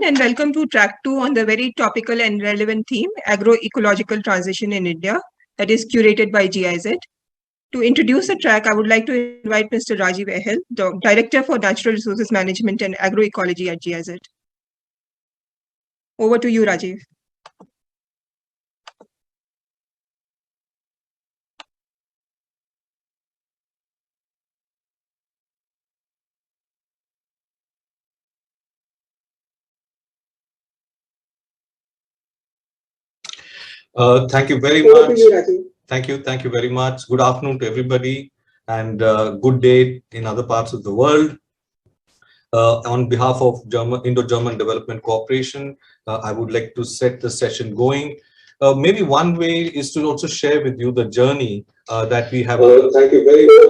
and welcome to track 2 on the very topical and relevant theme, agroecological transition in India, that is curated by GIZ. To introduce the track, I would like to invite Mr. Rajiv Ehel, the Director for Natural Resources Management and Agroecology at GIZ. Over to you, Rajiv. Thank you very much. Thank you very much. Good afternoon to everybody, and good day in other parts of the world. On behalf of Indo-German Development Cooperation, I would like to set the session going. Maybe one way is to also share with you the journey that we have. Thank you very much.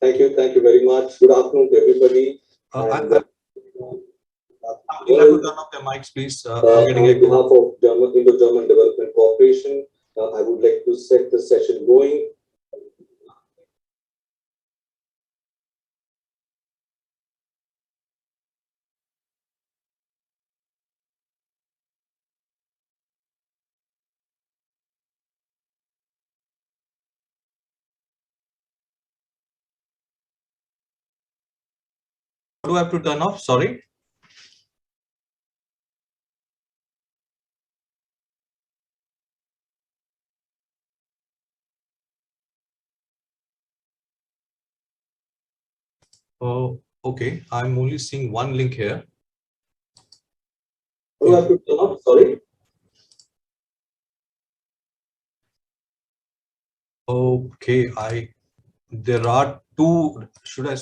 Thank you very much. Good afternoon to everybody. Would you like to turn off their mics, please? On behalf of Indo-German Development Cooperation, I would like to set the session going. What do I have to turn off? Sorry. Oh, okay. I'm only seeing one link here. What do I have to turn off? Sorry. Okay, there are two. Should I?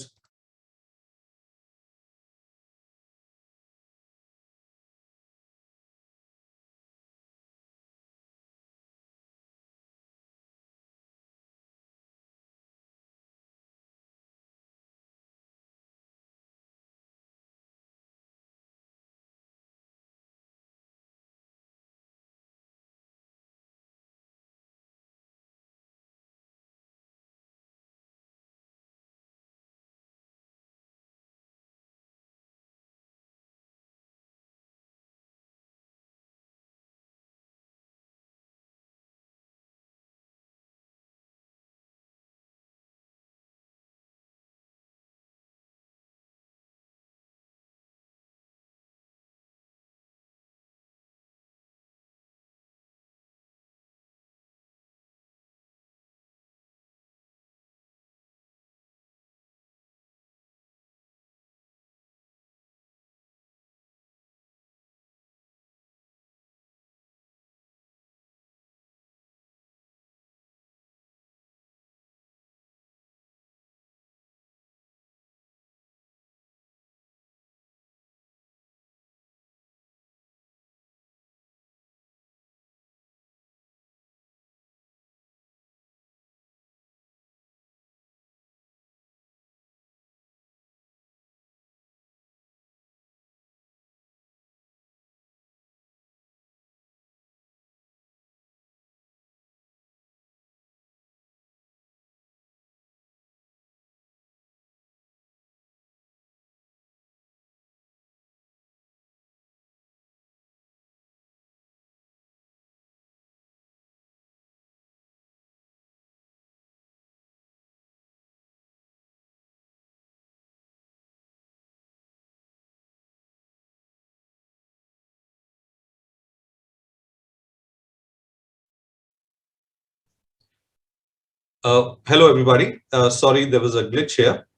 Hello, everybody. Sorry, there was a glitch here.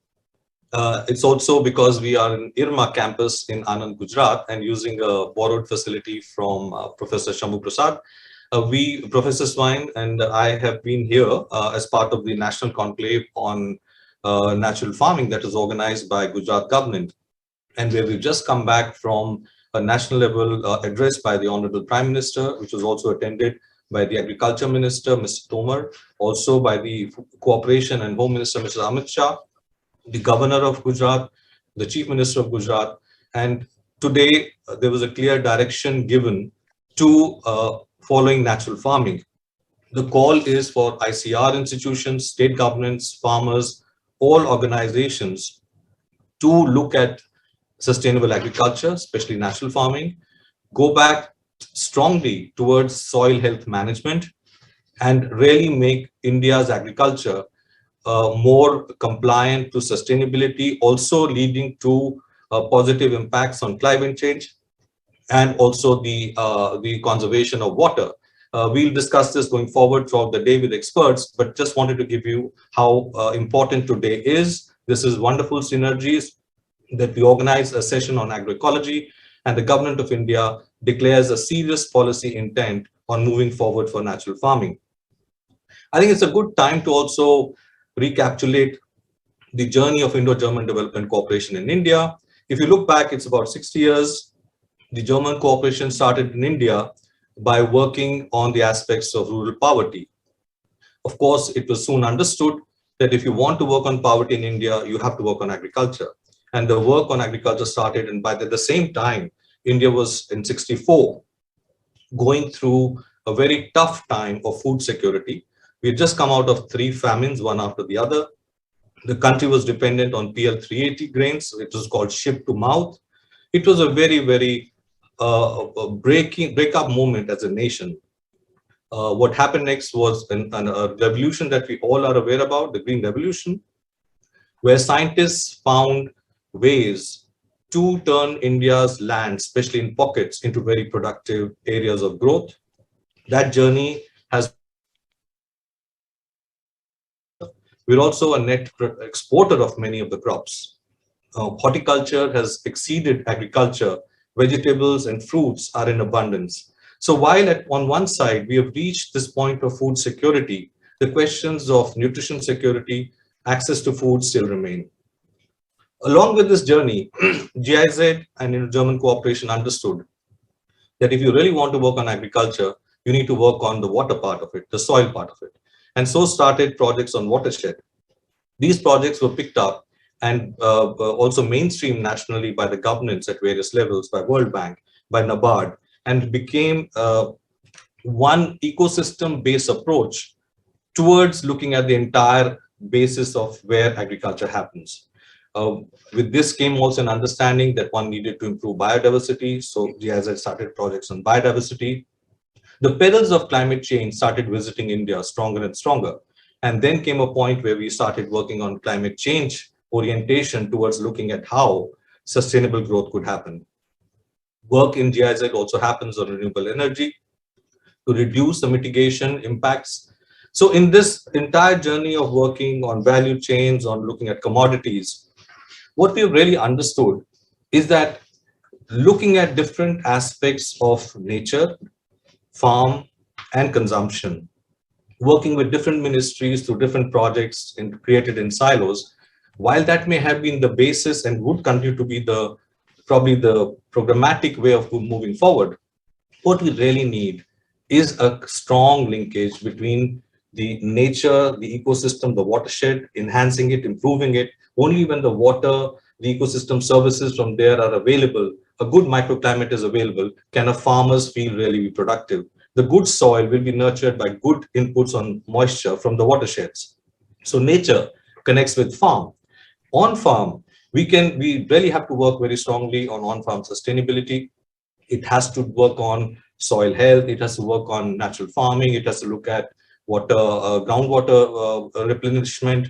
It's also because we are in IRMA campus in Anand, Gujarat, and using a borrowed facility from Professor Shambhu Prasad. Professor Swine and I have been here as part of the National Conclave on Natural Farming that is organized by Gujarat government, and where we've just come back from a national level address by the Honorable Prime Minister, which was also attended by the Agriculture Minister, Mr. Tomar, also by the Cooperation and Home Minister, Mr. Amit Shah, the Governor of Gujarat, the Chief Minister of Gujarat, and today there was a clear direction given to following natural farming. The call is for ICR institutions, state governments, farmers, all organizations to look at sustainable agriculture, especially natural farming, go back strongly towards soil health management, and really make India's agriculture more compliant to sustainability, also leading to positive impacts on climate change and also the conservation of water. We'll discuss this going forward throughout the day with experts, but just wanted to give you how important today is. This is wonderful synergies that we organize a session on agroecology, and the government of India declares a serious policy intent on moving forward for natural farming. I think it's a good time to also recapitulate the journey of Indo-German development cooperation in India. If you look back, it's about 60 years. The German cooperation started in India by working on the aspects of rural poverty. Of course, it was soon understood that if you want to work on poverty in India, you have to work on agriculture. And the work on agriculture started, and by the same time, India was in 64 going through a very tough time of food security. We had just come out of three famines, one after the other. The country was dependent on PL 380 grains, which was called ship to mouth. It was a very breakup moment as a nation. What happened next was a revolution that we all are aware about, the Green Revolution, where scientists found ways to turn India's land, especially in pockets, into very productive areas of growth. That journey has. We're also a net exporter of many of the crops. Horticulture has exceeded agriculture. Vegetables and fruits are in abundance. So while on one side, we have reached this point of food security, the questions of nutrition security, access to food still remain. Along with this journey, GIZ and German cooperation understood that if you really want to work on agriculture, you need to work on the water part of it, the soil part of it. And so started projects on watershed. These projects were picked up and also mainstreamed nationally by the governments at various levels, by World Bank, by NABARD, and became one ecosystem-based approach towards looking at the entire basis of where agriculture happens. With this came also an understanding that one needed to improve biodiversity. So GIZ started projects on biodiversity. The perils of climate change started visiting India stronger and stronger. And then came a point where we started working on climate change orientation towards looking at how sustainable growth could happen. Work in GIZ also happens on renewable energy to reduce the mitigation impacts. So in this entire journey of working on value chains, on looking at commodities, what we've really understood is that looking at different aspects of nature, farm, and consumption, working with different ministries through different projects created in silos, while that may have been the basis and would continue to be probably the programmatic way of moving forward, what we really need is a strong linkage between the nature, the ecosystem, the watershed, enhancing it, improving it. Only when the water, the ecosystem services from there are available, a good microclimate is available, can a farmers feel really productive. The good soil will be nurtured by good inputs on moisture from the watersheds. So nature connects with farm. On farm, we really have to work very strongly on farm sustainability. It has to work on soil health. It has to work on natural farming. It has to look at water, groundwater replenishment.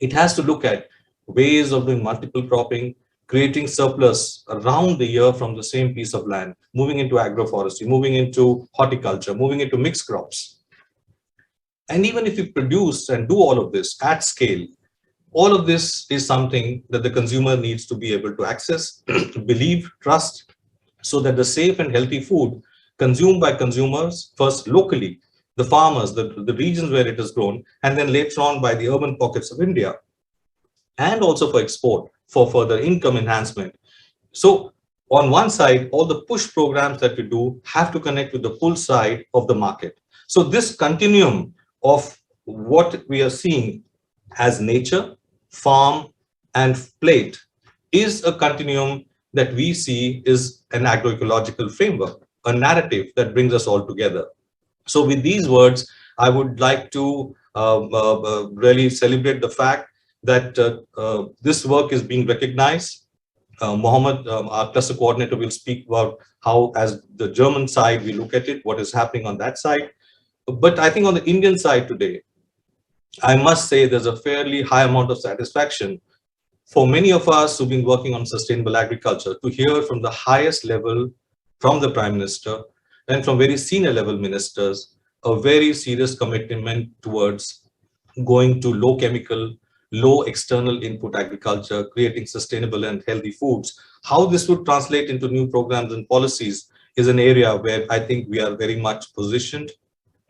It has to look at ways of doing multiple cropping, creating surplus around the year from the same piece of land, moving into agroforestry, moving into horticulture, moving into mixed crops. And even if you produce and do all of this at scale, all of this is something that the consumer needs to be able to access, believe, trust, so that the safe and healthy food consumed by consumers, first locally, the farmers, the regions where it is grown, and then later on by the urban pockets of India, and also for export, for further income enhancement. So on one side, all the push programs that we do have to connect with the pull side of the market. So this continuum of what we are seeing as nature, farm, and plate is a continuum that we see is an agroecological framework, a narrative that brings us all together. So with these words, I would like to really celebrate the fact that this work is being recognized Mohammed, our cluster coordinator, will speak about how, as the German side, we look at it, what is happening on that side. But I think on the Indian side today, I must say there's a fairly high amount of satisfaction for many of us who've been working on sustainable agriculture to hear from the highest level, from the Prime Minister and from very senior level ministers, a very serious commitment towards going to low chemical, low external input agriculture, creating sustainable and healthy foods. How this would translate into new programs and policies is an area where I think we are very much positioned,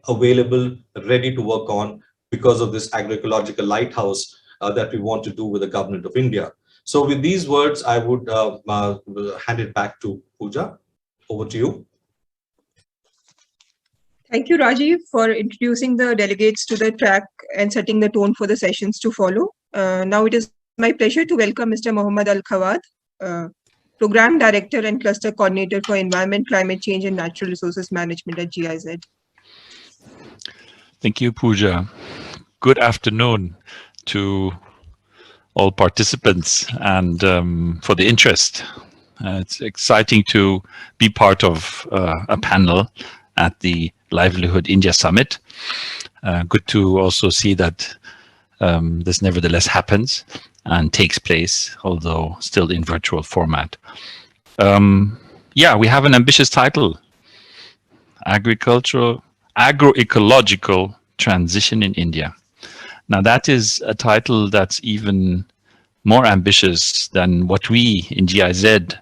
available, ready to work on because of this agroecological lighthouse that we want to do with the government of India. So with these words, I would hand it back to Pooja. Over to you. Thank you, Rajiv, for introducing the delegates to the track and setting the tone for the sessions to follow. Now it is my pleasure to welcome Mr. Mohammad Al-Khawad, Program Director and Cluster Coordinator for Environment, Climate Change and Natural Resources Management at GIZ. Thank you, Pooja. Good afternoon to all participants and for the interest. It's exciting to be part of a panel at the Livelihood India Summit. Good to also see that this nevertheless happens and takes place, although still in virtual format. Yeah, we have an ambitious title, Agroecological Transition in India. Now that is a title that's even more ambitious than what we in GIZ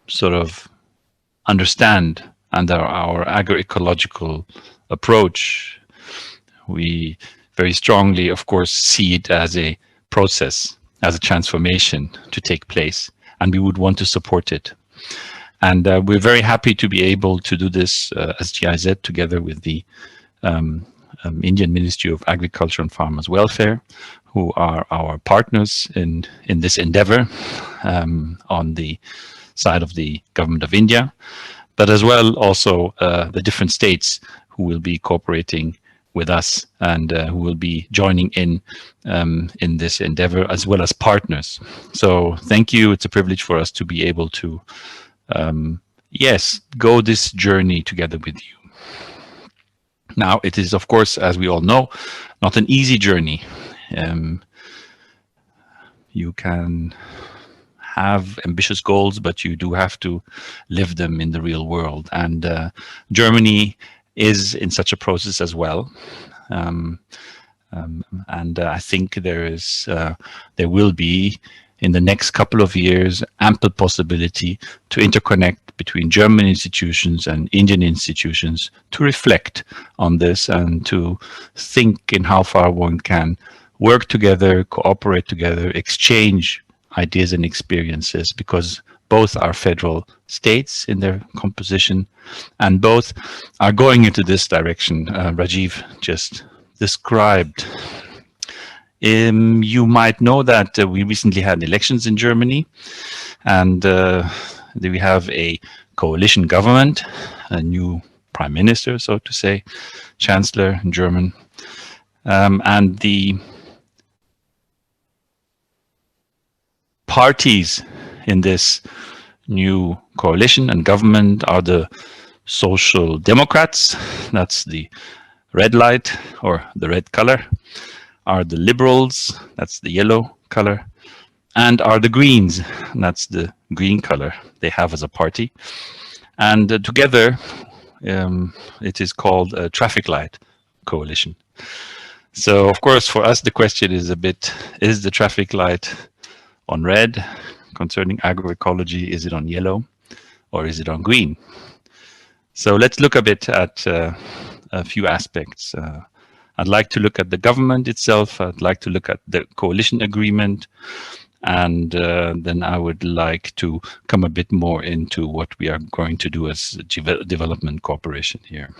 sort of understand under our agroecological approach. We very strongly, of course, see it as a process, as a transformation to take place, and we would want to support it. And we're very happy to be able to do this as GIZ together with the Indian Ministry of Agriculture and Farmers Welfare, who are our partners in this endeavor on the side of the Government of India, but as well also the different states who will be cooperating with us and who will be joining in this endeavor, as well as partners. So thank you. It's a privilege for us to be able to, yes, go this journey together with you. Now, it is, of course, as we all know, not an easy journey. You can have ambitious goals, but you do have to live them in the real world. And Germany is in such a process as well. And I think there will be, in the next couple of years, ample possibility to interconnect between German institutions and Indian institutions to reflect on this and to think in how far one can work together, cooperate together, exchange ideas and experiences, because both are federal states in their composition and both are going into this direction Rajiv just described. You might know that we recently had elections in Germany, and we have a coalition government, a new prime minister, so to say, chancellor in German, and the parties in this new coalition and government are the Social Democrats, that's the red light or the red color, are the Liberals, that's the yellow color, and are the Greens, that's the green color they have as a party. And together it is called a traffic light coalition. So of course for us the question is a bit, is the traffic light on red concerning agroecology, is it on yellow or is it on green? So let's look a bit at a few aspects. I'd like to look at the government itself. I'd like to look at the coalition agreement. And then I would like to come a bit more into what we are going to do as development cooperation here.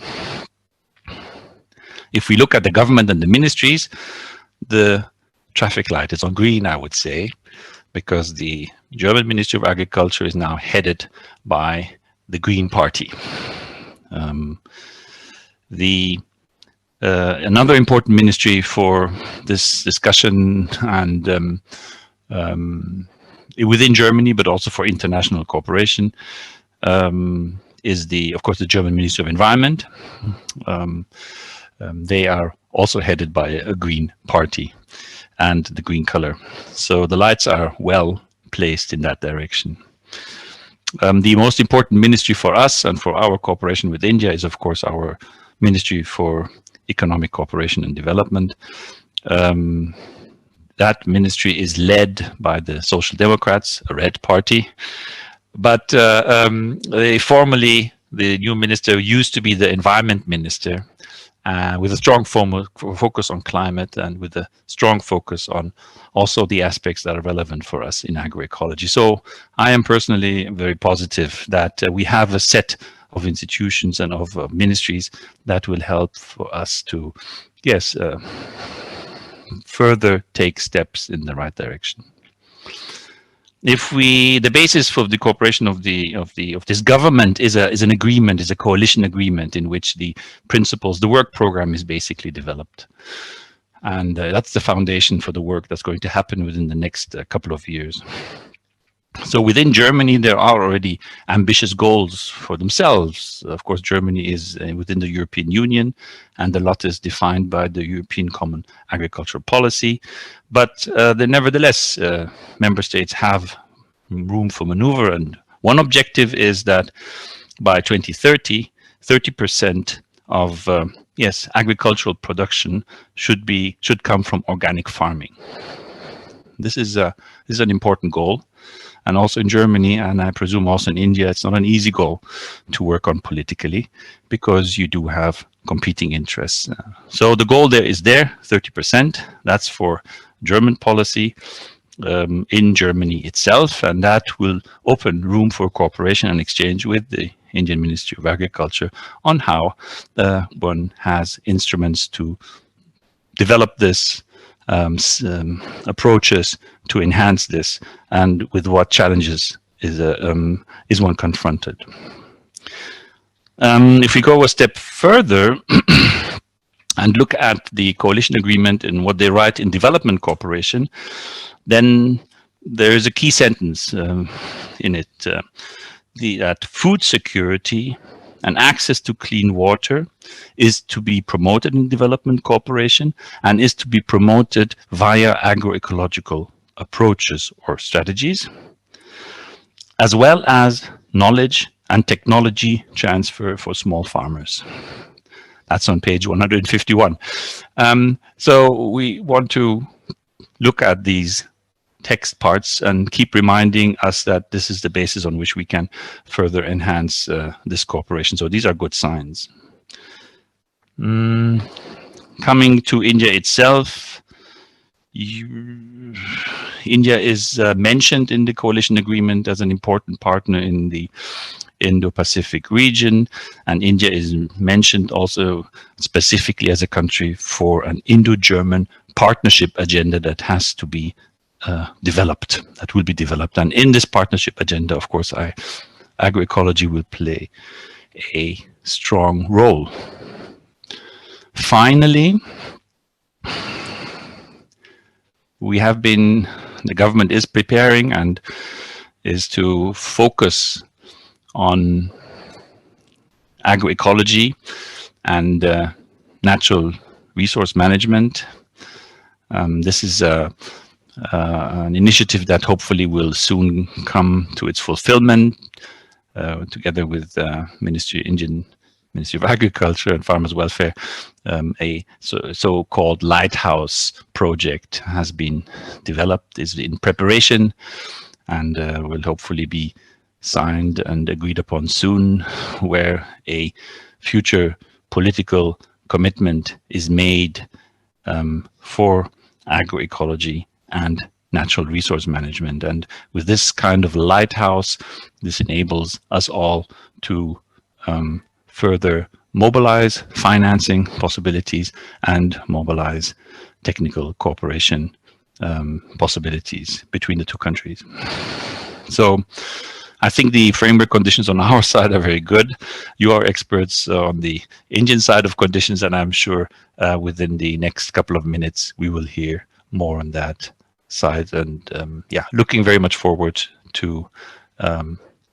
If we look at the government and the ministries, the traffic light is on green, I would say, because the German Ministry of Agriculture is now headed by the Green Party. Another important ministry for this discussion and within Germany, but also for international cooperation, is of course, the German Ministry of Environment. They are also headed by a green party and the green color. So the lights are well placed in that direction. The most important ministry for us and for our cooperation with India is, of course, our Ministry for Economic Cooperation and Development. That ministry is led by the Social Democrats, a red party. But formerly, the new minister used to be the environment minister, with a strong focus on climate and with a strong focus on also the aspects that are relevant for us in agroecology. So I am personally very positive that we have a set of institutions and of ministries that will help for us to, yes, further take steps in the right direction. If the basis for the cooperation of this government is an agreement, is a coalition agreement in which the principles, the work program is basically developed, and that's the foundation for the work that's going to happen within the next couple of years. So within Germany, there are already ambitious goals for themselves. Of course, Germany is within the European Union, and a lot is defined by the European Common Agricultural Policy. But nevertheless, member states have room for maneuver. And one objective is that by 2030, 30% of agricultural production should come from organic farming. This is an important goal. And also in Germany, and I presume also in India, it's not an easy goal to work on politically, because you do have competing interests. So the goal there is 30%. That's for German policy in Germany itself, and that will open room for cooperation and exchange with the Indian Ministry of Agriculture on how one has instruments to develop this, approaches to enhance this, and with what challenges is one confronted. If we go a step further and look at the coalition agreement and what they write in development cooperation, then there is a key sentence in it, that food security and access to clean water is to be promoted in development cooperation, and is to be promoted via agroecological approaches or strategies, as well as knowledge and technology transfer for small farmers. That's on page 151. So we want to look at these text parts and keep reminding us that this is the basis on which we can further enhance this cooperation. So these are good signs. Coming to India itself, India is mentioned in the coalition agreement as an important partner in the Indo-Pacific region, and India is mentioned also specifically as a country for an Indo-German partnership agenda that has to be developed, that will be developed. And in this partnership agenda, of course, agroecology will play a strong role. Finally, the government is preparing and is to focus on agroecology and natural resource management. This is an initiative that hopefully will soon come to its fulfillment, together with Indian Ministry of Agriculture and Farmers Welfare. A so-called lighthouse project has been developed, is in preparation, and will hopefully be signed and agreed upon soon, where a future political commitment is made for agroecology and natural resource management. And with this kind of lighthouse, this enables us all to further mobilize financing possibilities and mobilize technical cooperation possibilities between the two countries. So I think the framework conditions on our side are very good. You are experts on the Indian side of conditions, and I'm sure within the next couple of minutes we will hear more on that. side. And yeah, looking very much forward to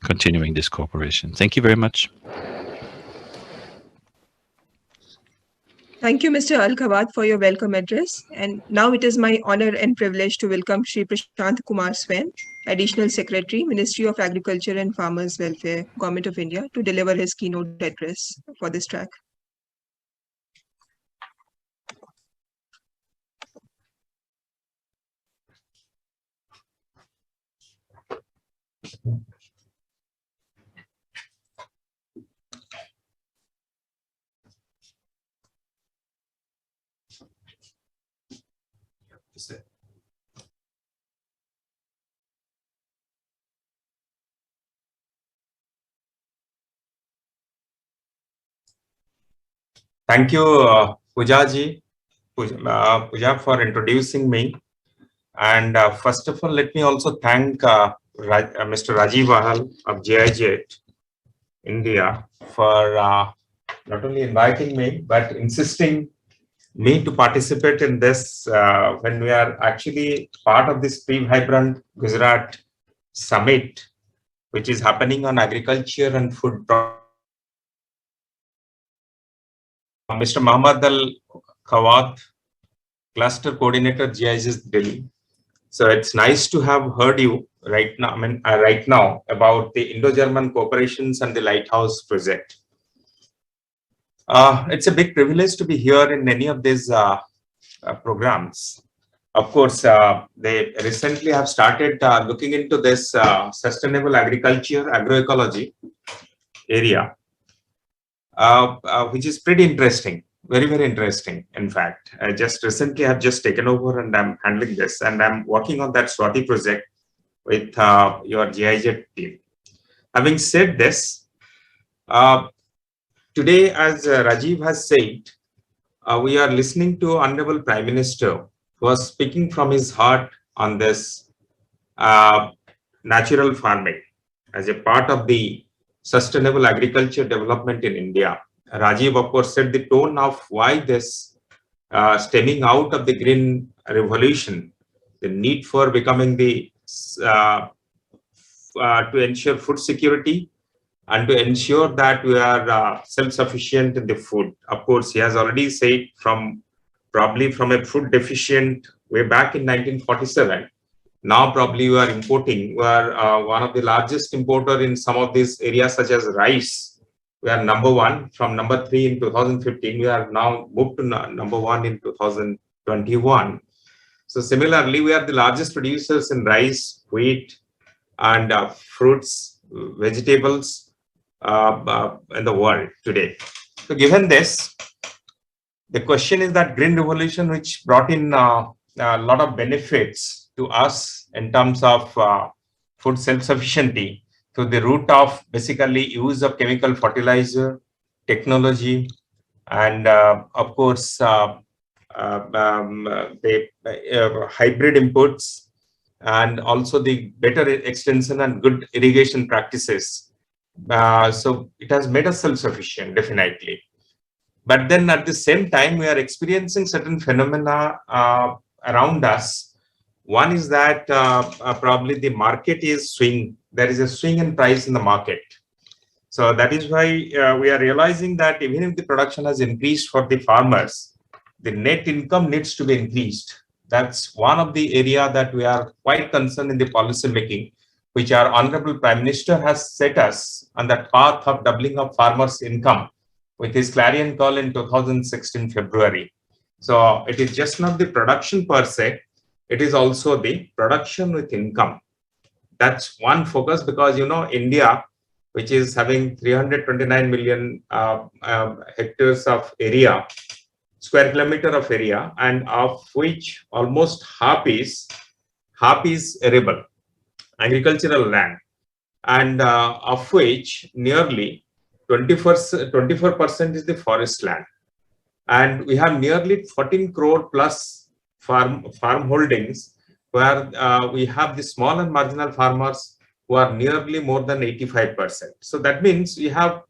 continuing this cooperation. Thank you very much. Thank you, Mr. Al-Khawat, for your welcome address. And now it is my honor and privilege to welcome Shri Prashant Kumar Swain, Additional Secretary, Ministry of Agriculture and Farmers Welfare, Government of India, to deliver his keynote address for this track. Thank you, Pooja, for introducing me. And first of all, let me also thank Mr. Rajiv Ahal of GIZ India for not only inviting me, but insisting me to participate in this when we are actually part of this pre-vibrant Gujarat summit, which is happening on agriculture and food. Mr. Muhammad Al-Khawat, Cluster Coordinator, GIZ Delhi. So it's nice to have heard you right now. Right now about the Indo-German cooperations and the Lighthouse project. It's a big privilege to be here in any of these programs. Of course, they recently have started looking into this sustainable agriculture, agroecology area, which is pretty interesting. Very, very interesting. In fact, I just recently have just taken over and I'm handling this, and I'm working on that Swati project with your GIZ team. Having said this, today, as Rajiv has said, we are listening to Honorable Prime Minister, who was speaking from his heart on this natural farming as a part of the sustainable agriculture development in India. Rajiv, of course, set the tone of why this stemming out of the green revolution, the need for becoming the to ensure food security and to ensure that we are self-sufficient in the food. Of course, he has already said probably from a food deficient way back in 1947. Now probably we are importing. We are one of the largest importer in some of these areas such as rice. We are number one from number 3 in 2015. We are now moved to number 1 in 2021. So similarly, we are the largest producers in rice, wheat, and fruits, vegetables in the world today. So given this, the question is that green revolution, which brought in a lot of benefits to us in terms of food self-sufficiency, to the root of basically use of chemical fertilizer, technology, and of course the hybrid inputs, and also the better extension and good irrigation practices. So it has made us self-sufficient, definitely. But then at the same time, we are experiencing certain phenomena around us. One is that probably the market is swing. There is a swing in price in the market. So that is why we are realizing that even if the production has increased for the farmers, the net income needs to be increased. That's one of the area that we are quite concerned in the policy making, which our Honorable Prime Minister has set us on that path of doubling of farmers' income with his clarion call in 2016 February. So it is just not the production per se, it is also the production with income. That's one focus, because India, which is having 329 million hectares of area, square kilometer of area, and of which almost half is arable, agricultural land, and of which nearly 24% is the forest land. And we have nearly 14 crore plus farm holdings, where we have the small and marginal farmers who are nearly more than 85%. So that means we have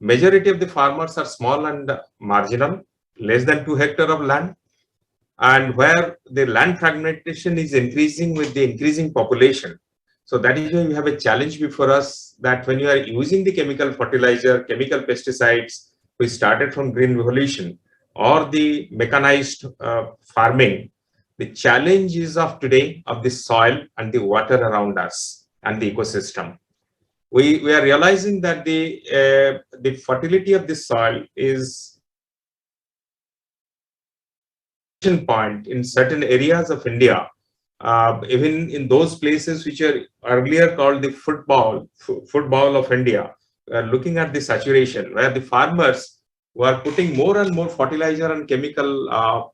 majority of the farmers are small and marginal, less than 2 hectares of land. and where the land fragmentation is increasing with the increasing population. So that is why we have a challenge before us, that when you are using the chemical fertilizer, chemical pesticides, which started from green revolution, or the mechanized farming, the challenge is of today of the soil and the water around us and the ecosystem. We are realizing that the fertility of the soil is point in certain areas of India, even in those places which are earlier called the football of India, looking at the saturation, where the farmers were putting more and more fertilizer and chemical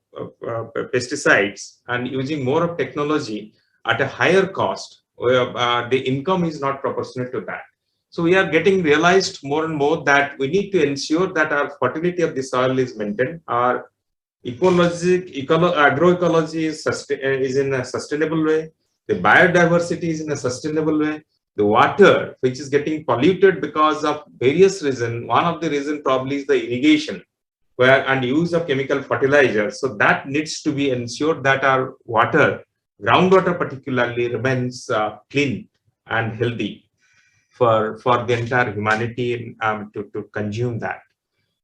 pesticides and using more of technology at a higher cost, where the income is not proportionate to that. So we are getting realized more and more that we need to ensure that our fertility of the soil is maintained, our agroecology is in a sustainable way. The biodiversity is in a sustainable way. The water, which is getting polluted because of various reasons, one of the reasons probably is the irrigation and use of chemical fertilizers. So that needs to be ensured that our water, groundwater particularly, remains clean and healthy for the entire humanity to consume that.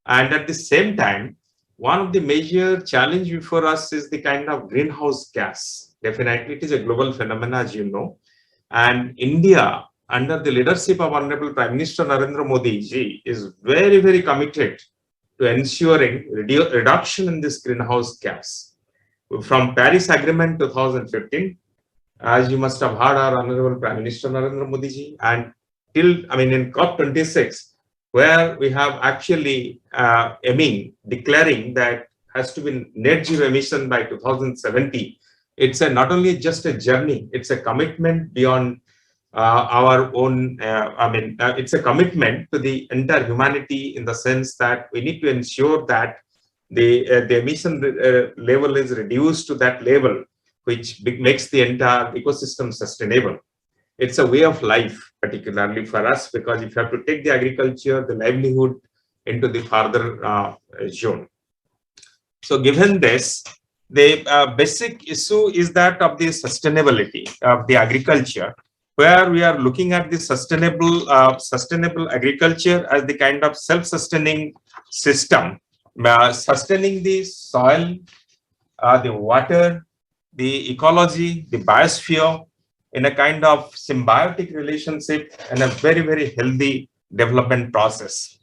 And at the same time, one of the major challenge before us is the kind of greenhouse gas. Definitely, it is a global phenomenon, as you know. And India, under the leadership of Honorable Prime Minister Narendra Modi ji, is very, very committed to ensuring reduction in this greenhouse gas. From Paris Agreement 2015, as you must have heard our Honorable Prime Minister Narendra Modi ji, and till, in COP26, where we have actually declaring that has to be net zero emission by 2070. It's not only just a journey, it's a commitment beyond our own, it's a commitment to the entire humanity, in the sense that we need to ensure that the emission level is reduced to that level, which makes the entire ecosystem sustainable. It's a way of life, particularly for us, because if you have to take the agriculture, the livelihood into the further zone. So given this, the basic issue is that of the sustainability of the agriculture, where we are looking at the sustainable agriculture as the kind of self-sustaining system, sustaining the soil, the water, the ecology, the biosphere, in a kind of symbiotic relationship and a very, very healthy development process.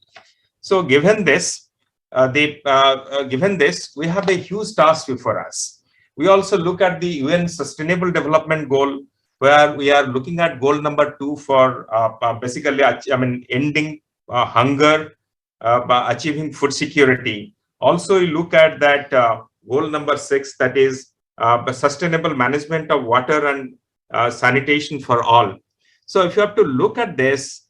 So given this, we have a huge task before us. We also look at the UN Sustainable Development Goal, where we are looking at goal number 2 for basically, ending hunger, achieving food security. Also, we look at that goal number 6, that is sustainable management of water and sanitation for all. So if you have to look at this,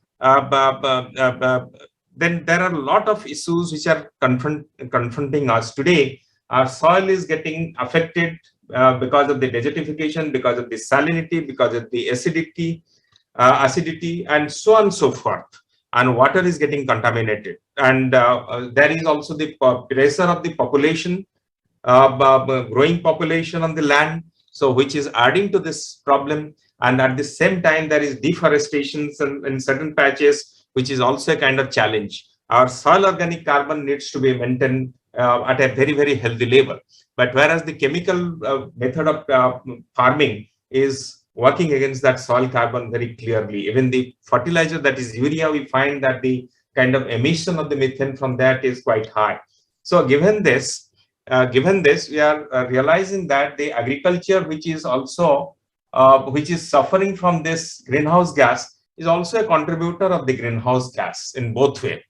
then there are a lot of issues which are confronting us today. Our soil is getting affected because of the desertification, because of the salinity, because of the acidity, and so on and so forth. And water is getting contaminated. And there is also the pressure of the population, growing population on the land, so which is adding to this problem. And at the same time, there is deforestation in certain patches, which is also a kind of challenge. Our soil organic carbon needs to be maintained at a very, very healthy level. But whereas the chemical method of farming is working against that soil carbon very clearly. Even the fertilizer, that is urea, we find that the kind of emission of the methane from that is quite high. So given this, we are realizing that the agriculture, which is also which is suffering from this greenhouse gas, is also a contributor of the greenhouse gas in both ways.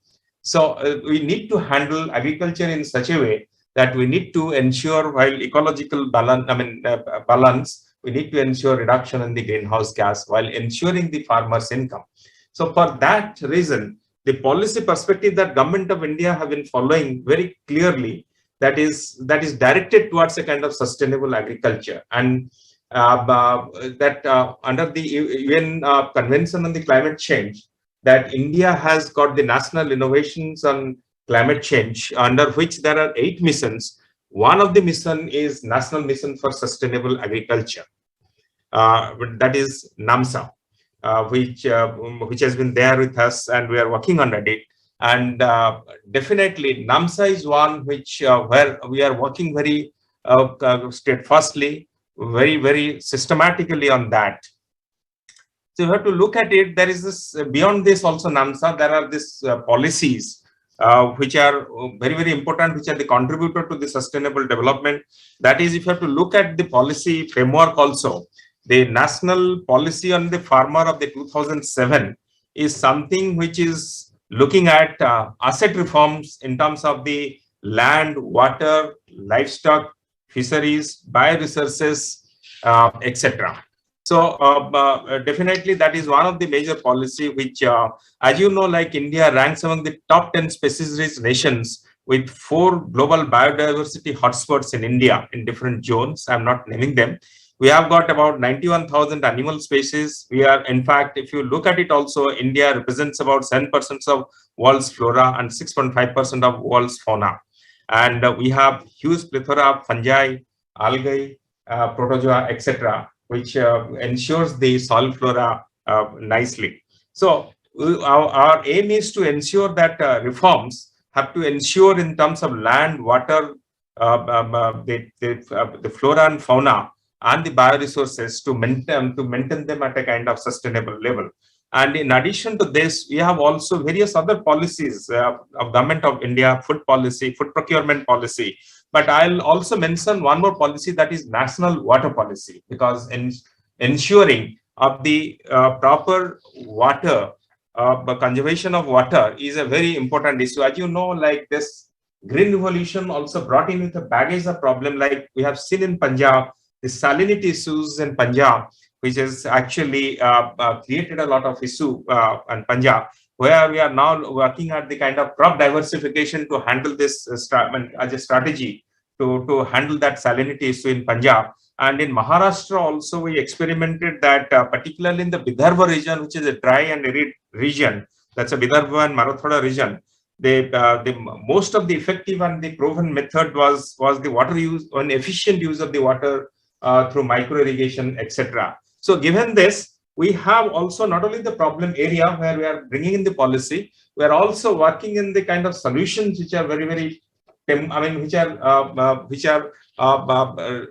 So we need to handle agriculture in such a way that we need to ensure, while ecological balance, we need to ensure reduction in the greenhouse gas while ensuring the farmer's income. So for that reason, the policy perspective that Government of India have been following very clearly, that is directed towards a kind of sustainable agriculture, and under the UN Convention on the Climate Change, that India has got the national innovations on climate change, under which there are 8 missions, One of the mission is National Mission for Sustainable Agriculture, that is NAMSA, which has been there with us, and we are working on it. And definitely NAMSA is one which where we are working very steadfastly, very systematically on that. So you have to look at it. There is this beyond this also NAMSA. There are these policies which are very important, which are the contributor to the sustainable development. That is, if you have to look at the policy framework also, the national policy on the farmer of the 2007 is something which is looking at asset reforms in terms of the land, water, livestock, fisheries, bioresources, etc. So definitely that is one of the major policy which, as you know, like India ranks among the top 10 species-rich nations with 4 global biodiversity hotspots in India in different zones. I'm not naming them. We have got about 91,000 animal species. We are, in fact, if you look at it also, India represents about 7% of world's flora and 6.5% of world's fauna. And we have huge plethora of fungi, algae, protozoa, etc., which ensures the soil flora nicely. So our aim is to ensure that reforms have to ensure in terms of land, water, the flora and fauna, and the bioresources to maintain them at a kind of sustainable level. And in addition to this, we have also various other policies of Government of India, food policy, food procurement policy. But I'll also mention one more policy, that is national water policy, because in ensuring of the proper water, conservation of water is a very important issue. As you know, like this green revolution also brought in with a baggage of problem, like we have seen in Punjab, the salinity issues in Punjab, which has actually created a lot of issue in Punjab, where we are now working at the kind of crop diversification to handle this as a strategy to handle that salinity issue in Punjab. And in Maharashtra also, we experimented that particularly in the Vidarbha region, which is a dry and arid region, that's a Vidarbha and Marathwada region. The most of the effective and the proven method was the water use, an efficient use of the water through micro irrigation, etc. So given this, we have also not only the problem area where we are bringing in the policy, we are also working in the kind of solutions which are very, which are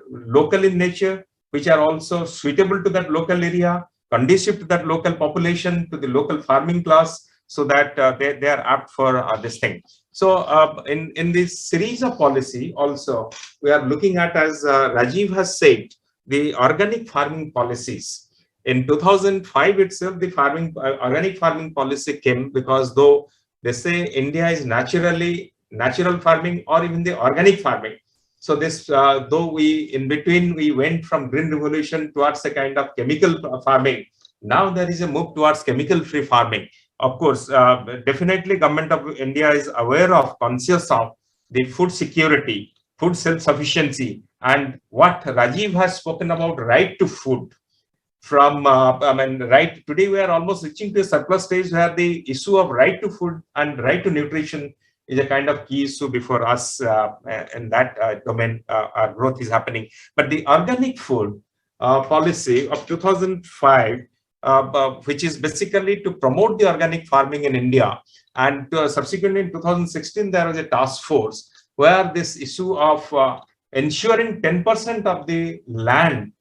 local in nature, which are also suitable to that local area, conducive to that local population, to the local farming class, so that they are apt for this thing. So in this series of policy also, we are looking at, as Rajiv has said, the organic farming policies. In 2005 itself, the organic farming policy came, because though they say India is natural farming or even the organic farming. So this, though in between we went from green revolution towards a kind of chemical farming, now there is a move towards chemical-free farming. Of course, definitely Government of India is aware of, conscious of the food security, food self-sufficiency, and what Rajiv has spoken about, right to food. From right today, we are almost reaching to a surplus stage where the issue of right to food and right to nutrition is a kind of key issue before us in that domain. Our growth is happening. But the organic food policy of 2005, which is basically to promote the organic farming in India, and subsequently in 2016 there was a task force where this issue of ensuring 10% of the land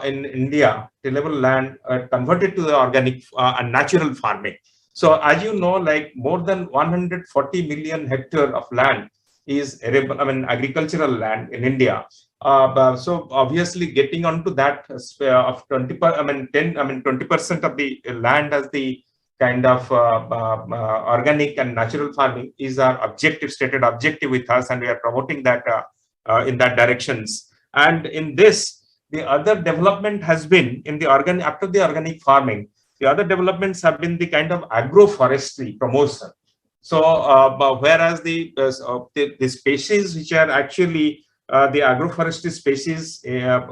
in India, tillable land, converted to the organic and natural farming. So as you know, like more than 140 million hectare of land is arable, agricultural land in India. So obviously getting onto that of 20% of the land as the kind of organic and natural farming is our objective, stated objective with us, and we are promoting that in that directions. And in this, the other development has been in the after the organic farming, the other developments have been the kind of agroforestry promotion. So whereas the species which are actually the agroforestry species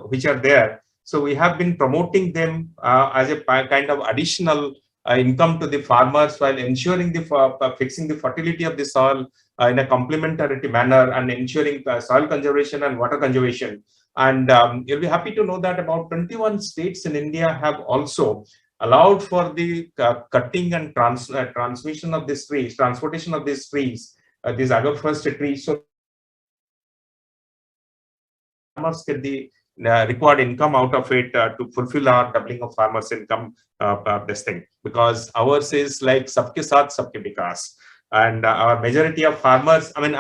which are there, so we have been promoting them as a kind of additional income to the farmers, while ensuring the fixing the fertility of the soil, in a complementarity manner and ensuring soil conservation and water conservation. And you'll be happy to know that about 21 states in India have also allowed for the cutting and transmission of these trees, transportation of these trees, these agroforestry trees, so farmers get the required income out of it to fulfill our doubling of farmers' income. This thing, because ours is like sabke saath sabke vikas, and our majority of farmers. I mean,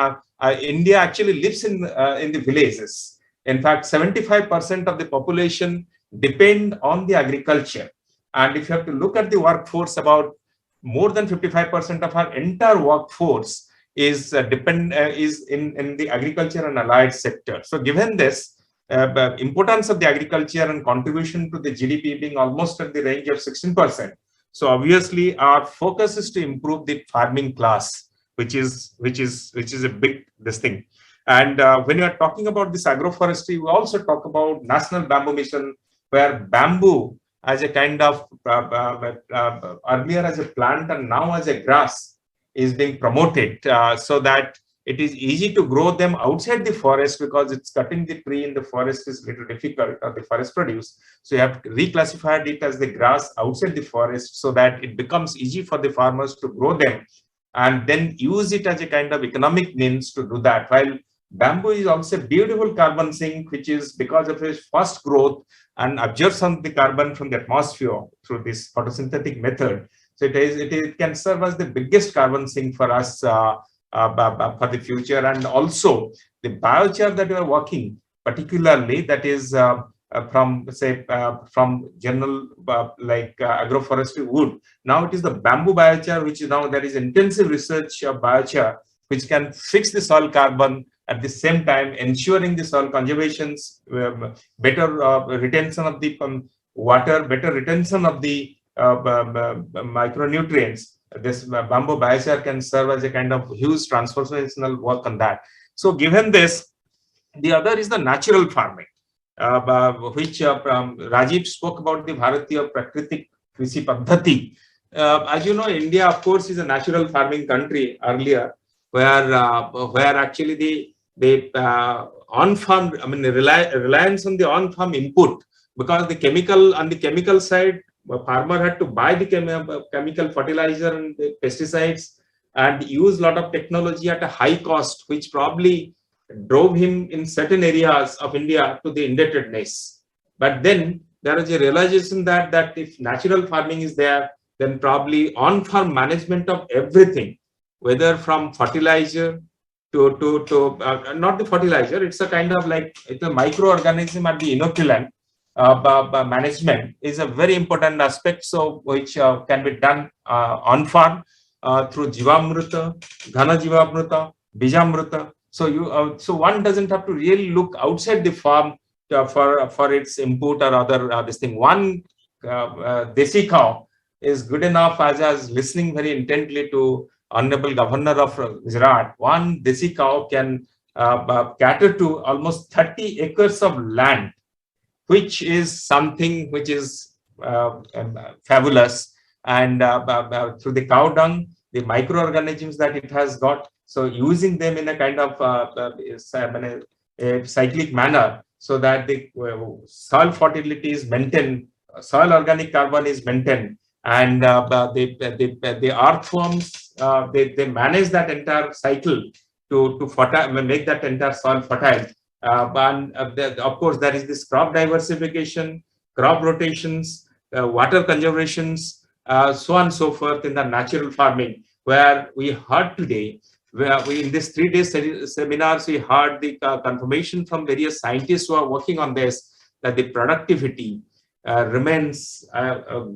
India actually lives in the villages. In fact, 75% of the population depend on the agriculture, and if you have to look at the workforce, about more than 55% of our entire workforce is is in the agriculture and allied sector. So given this importance of the agriculture and contribution to the GDP being almost at the range of 16%, so obviously our focus is to improve the farming class, which is a big this thing. And when you are talking about this agroforestry, we also talk about National Bamboo Mission, where bamboo as a kind of earlier as a plant and now as a grass is being promoted, so that it is easy to grow them outside the forest, because it's cutting the tree in the forest is little difficult, or the forest produce. So you have reclassified it as the grass outside the forest, so that it becomes easy for the farmers to grow them and then use it as a kind of economic means to do that. While bamboo is also a beautiful carbon sink, which is because of its fast growth and absorbs some of the carbon from the atmosphere through this photosynthetic method. So it can serve as the biggest carbon sink for us for the future. And also the biochar that we are working, particularly that is from say from general agroforestry wood. Now it is the bamboo biochar, which is now there is intensive research of biochar, which can fix the soil carbon at the same time ensuring the soil conservations, better retention of the water, better retention of the micronutrients. This bamboo biochar can serve as a kind of huge transformational work on that. So given this, the other is the natural farming, which Rajiv spoke about, the Bharatiya Prakritik Krishi Paddhati. As you know, India, of course, is a natural farming country earlier, where actually the on-farm, I mean, reliance on the on-farm input, because the chemical side, a farmer had to buy the chemical fertilizer and the pesticides and use a lot of technology at a high cost, which probably drove him in certain areas of India to the indebtedness. But then there is a realization that if natural farming is there, then probably on-farm management of everything, whether from fertilizer to not the fertilizer, it's a kind of like it's a microorganism at the inoculant management is a very important aspect. So which can be done on farm through Jivamruta, Ghana Jivamruta, Bijamruta. So so one doesn't have to really look outside the farm for its input or other this thing. One desi cow is good enough, as listening very intently to Honorable Governor of Gujarat. One desi cow can cater to almost 30 acres of land, which is something which is fabulous. And through the cow dung, the microorganisms that it has got, so using them in a kind of a cyclic manner, so that the soil fertility is maintained, soil organic carbon is maintained, and the earthworms, they manage that entire cycle to make that entire soil fertile. Of course, there is this crop diversification, crop rotations, water conservations, so on and so forth in the natural farming, where we heard today, where we in this 3-day seminars, we heard the confirmation from various scientists who are working on this, that the productivity remains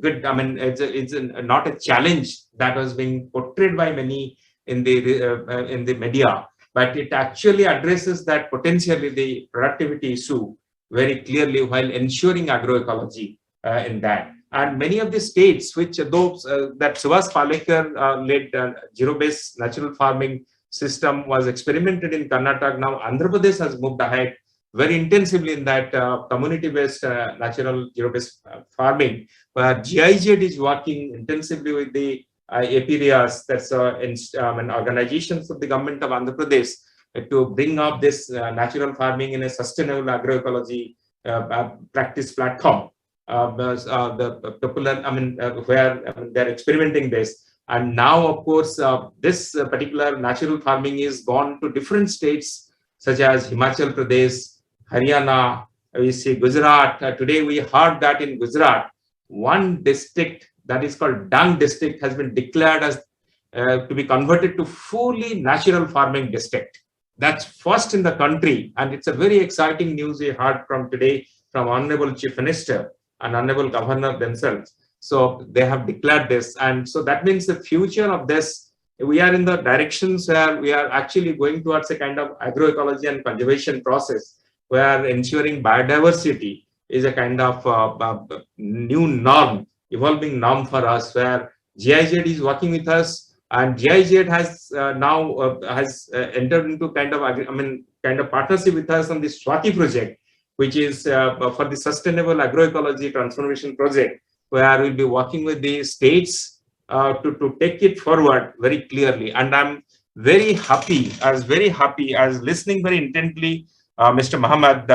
good. I mean, it's not a challenge that was being portrayed by many in the media, but it actually addresses that potentially the productivity issue very clearly, while ensuring agroecology in that. And many of the states, which those that Subhas Palekar led zero-based natural farming system was experimented in Karnataka. Now Andhra Pradesh has moved ahead very intensively in that community-based natural zero-based farming, where GIZ is working intensively with the APRIAs, that's organizations of the government of Andhra Pradesh, to bring up this natural farming in a sustainable agroecology practice platform. The popular, where they're experimenting this. And now, of course, this particular natural farming is gone to different states, such as Himachal Pradesh, Haryana, we see Gujarat. Today, we heard that in Gujarat, one district that is called Dang district has been declared as to be converted to fully natural farming district. That's first in the country, and it's a very exciting news we heard from today from Honorable Chief Minister and Honorable Governor themselves. So they have declared this, and so that means the future of this, we are in the directions where we are actually going towards a kind of agroecology and conservation process, where ensuring biodiversity is a kind of new norm, evolving norm for us, where GIZ is working with us. And GIZ has now entered into kind of partnership with us on the Swati project, which is for the sustainable agroecology transformation project, where we'll be working with the states to take it forward very clearly. And I'm very happy, as listening very intently, Mr. Muhammad,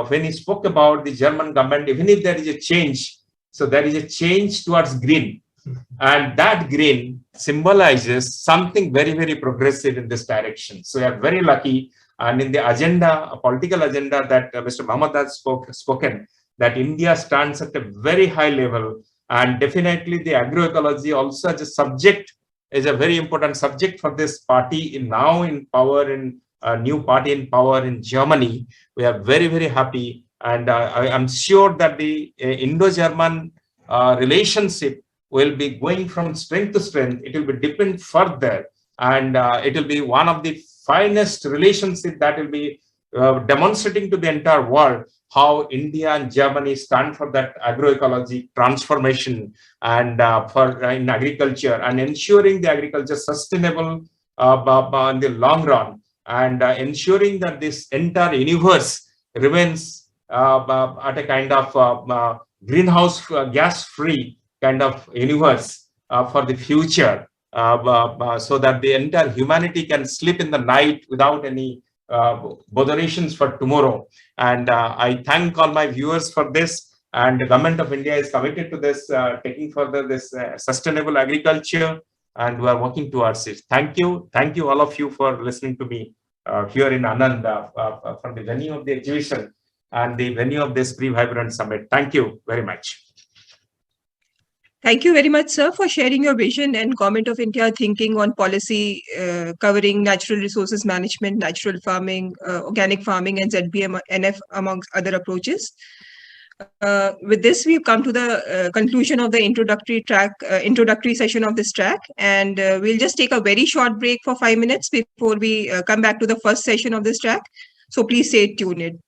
when he spoke about the German government, even if there is a change, so there is a change towards green. And that green symbolizes something very, very progressive in this direction. So we are very lucky. And in the agenda, a political agenda that Mr. Muhammad has spoken, that India stands at a very high level. And definitely the agroecology also as a subject is a very important subject for this party now in power, in a new party in power in Germany. We are very, very happy. And I am sure that the Indo-German relationship will be going from strength to strength. It will be deepened further, and it will be one of the finest relationships that will be demonstrating to the entire world how India and Germany stand for that agroecology transformation and in agriculture, and ensuring the agriculture sustainable in the long run, and ensuring that this entire universe remains at a kind of greenhouse gas free kind of universe for the future, so that the entire humanity can sleep in the night without any botherations for tomorrow. And I thank all my viewers for this, and the government of India is committed to this, taking further this sustainable agriculture, and we are working towards it. Thank you all of you for listening to me here in Anand from the venue of the exhibition and the venue of this Pre-Vibrant Summit. Thank you very much. Thank you very much, sir, for sharing your vision and Government of India thinking on policy covering natural resources management, natural farming, organic farming, and ZBMNF, amongst other approaches. With this, we've come to the conclusion of the introductory session of this track, and we'll just take a very short break for 5 minutes before we come back to the first session of this track. So please stay tuned.